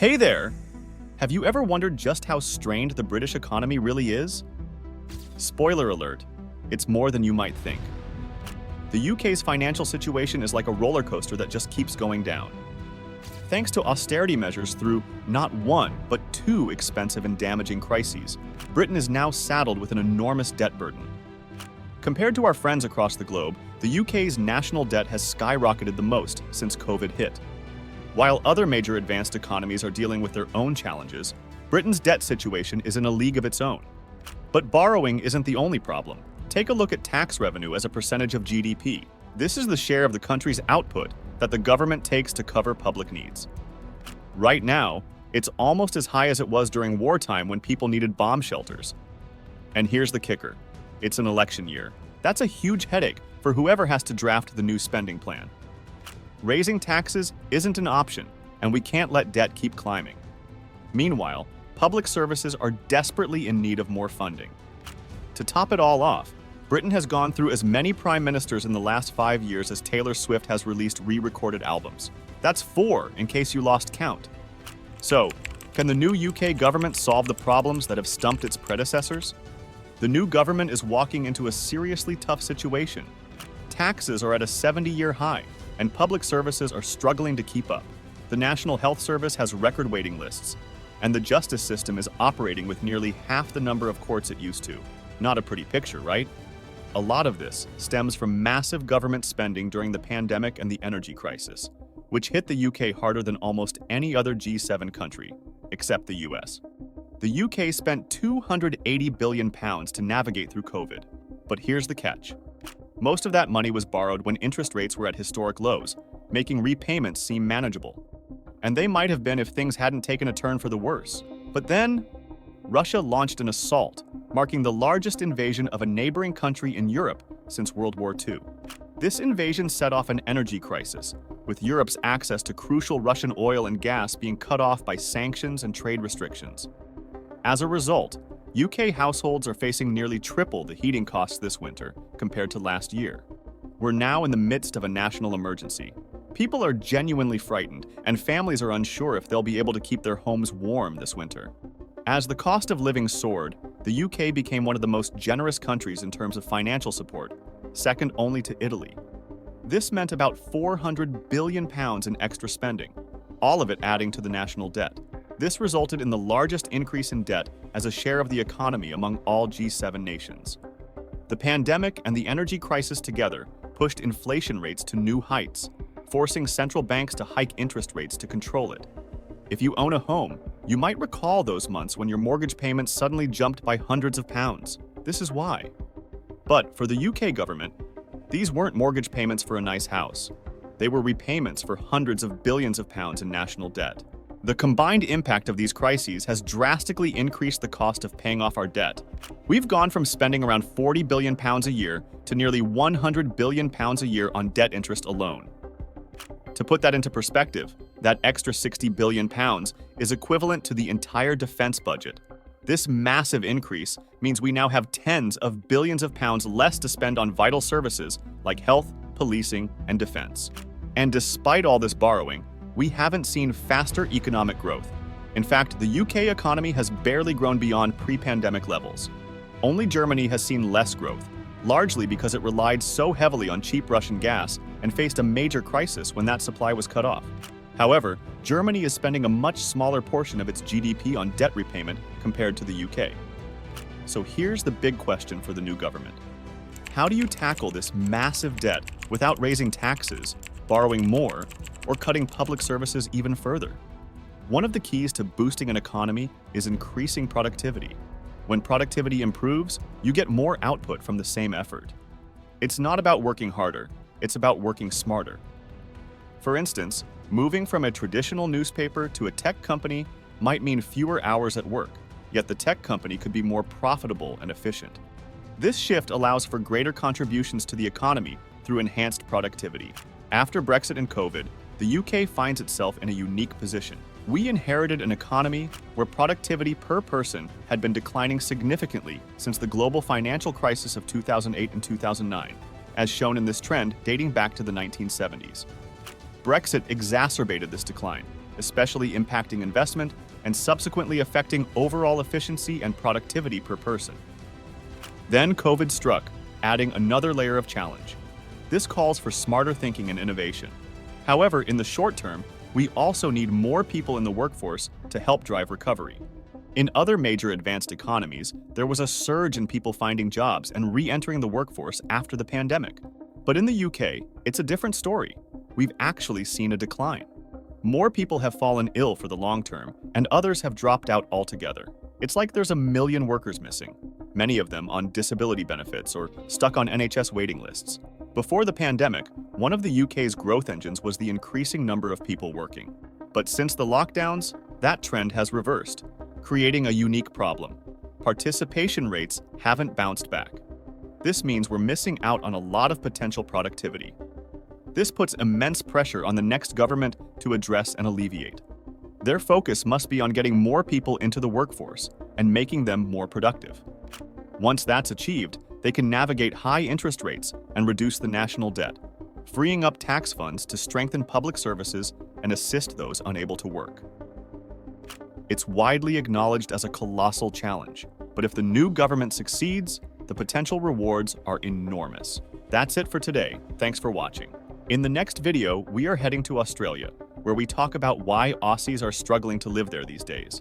Hey there! Have you ever wondered just how strained the British economy really is? Spoiler alert, it's more than you might think. The UK's financial situation is like a roller coaster that just keeps going down. Thanks to austerity measures through not one, but two expensive and damaging crises, Britain is now saddled with an enormous debt burden. Compared to our friends across the globe, the UK's national debt has skyrocketed the most since COVID hit. While other major advanced economies are dealing with their own challenges, Britain's debt situation is in a league of its own. But borrowing isn't the only problem. Take a look at tax revenue as a percentage of GDP. This is the share of the country's output that the government takes to cover public needs. Right now, it's almost as high as it was during wartime when people needed bomb shelters. And here's the kicker. It's an election year. That's a huge headache for whoever has to draft the new spending plan. Raising taxes isn't an option, and we can't let debt keep climbing. Meanwhile, public services are desperately in need of more funding. To top it all off, Britain has gone through as many prime ministers in the last 5 years as Taylor Swift has released re-recorded albums. That's 4, in case you lost count. So, can the new UK government solve the problems that have stumped its predecessors? The new government is walking into a seriously tough situation. Taxes are at a 70-year high, and public services are struggling to keep up. The National Health Service has record waiting lists, and the justice system is operating with nearly half the number of courts it used to. Not a pretty picture, right? A lot of this stems from massive government spending during the pandemic and the energy crisis, which hit the UK harder than almost any other G7 country, except the US. The UK spent £280 billion to navigate through COVID. But here's the catch. Most of that money was borrowed when interest rates were at historic lows, making repayments seem manageable. And they might have been if things hadn't taken a turn for the worse. But then, Russia launched an assault, marking the largest invasion of a neighboring country in Europe since World War II. This invasion set off an energy crisis, with Europe's access to crucial Russian oil and gas being cut off by sanctions and trade restrictions. As a result, UK households are facing nearly triple the heating costs this winter compared to last year. We're now in the midst of a national emergency. People are genuinely frightened, and families are unsure if they'll be able to keep their homes warm this winter. As the cost of living soared, the UK became one of the most generous countries in terms of financial support, second only to Italy. This meant about £400 billion in extra spending, all of it adding to the national debt. This resulted in the largest increase in debt as a share of the economy among all G7 nations. The pandemic and the energy crisis together pushed inflation rates to new heights, forcing central banks to hike interest rates to control it. If you own a home, you might recall those months when your mortgage payments suddenly jumped by hundreds of pounds. This is why. But for the UK government, these weren't mortgage payments for a nice house. They were repayments for hundreds of billions of pounds in national debt. The combined impact of these crises has drastically increased the cost of paying off our debt. We've gone from spending around £40 billion a year to nearly £100 billion a year on debt interest alone. To put that into perspective, that extra £60 billion is equivalent to the entire defense budget. This massive increase means we now have tens of billions of pounds less to spend on vital services like health, policing, and defense. And despite all this borrowing, we haven't seen faster economic growth. In fact, the UK economy has barely grown beyond pre-pandemic levels. Only Germany has seen less growth, largely because it relied so heavily on cheap Russian gas and faced a major crisis when that supply was cut off. However, Germany is spending a much smaller portion of its GDP on debt repayment compared to the UK. So here's the big question for the new government. How do you tackle this massive debt without raising taxes, borrowing more, or cutting public services even further? One of the keys to boosting an economy is increasing productivity. When productivity improves, you get more output from the same effort. It's not about working harder, it's about working smarter. For instance, moving from a traditional newspaper to a tech company might mean fewer hours at work, yet the tech company could be more profitable and efficient. This shift allows for greater contributions to the economy through enhanced productivity. After Brexit and COVID, the UK finds itself in a unique position. We inherited an economy where productivity per person had been declining significantly since the global financial crisis of 2008 and 2009, as shown in this trend dating back to the 1970s. Brexit exacerbated this decline, especially impacting investment and subsequently affecting overall efficiency and productivity per person. Then COVID struck, adding another layer of challenge. This calls for smarter thinking and innovation. However, in the short term, we also need more people in the workforce to help drive recovery. In other major advanced economies, there was a surge in people finding jobs and re-entering the workforce after the pandemic. But in the UK, it's a different story. We've actually seen a decline. More people have fallen ill for the long term, and others have dropped out altogether. It's like there's a million workers missing, many of them on disability benefits or stuck on NHS waiting lists. Before the pandemic, one of the UK's growth engines was the increasing number of people working. But since the lockdowns, that trend has reversed, creating a unique problem. Participation rates haven't bounced back. This means we're missing out on a lot of potential productivity. This puts immense pressure on the next government to address and alleviate. Their focus must be on getting more people into the workforce and making them more productive. Once that's achieved, they can navigate high interest rates and reduce the national debt, freeing up tax funds to strengthen public services and assist those unable to work. It's widely acknowledged as a colossal challenge, but if the new government succeeds, the potential rewards are enormous. That's it for today. Thanks for watching. In the next video, we are heading to Australia, where we talk about why Aussies are struggling to live there these days.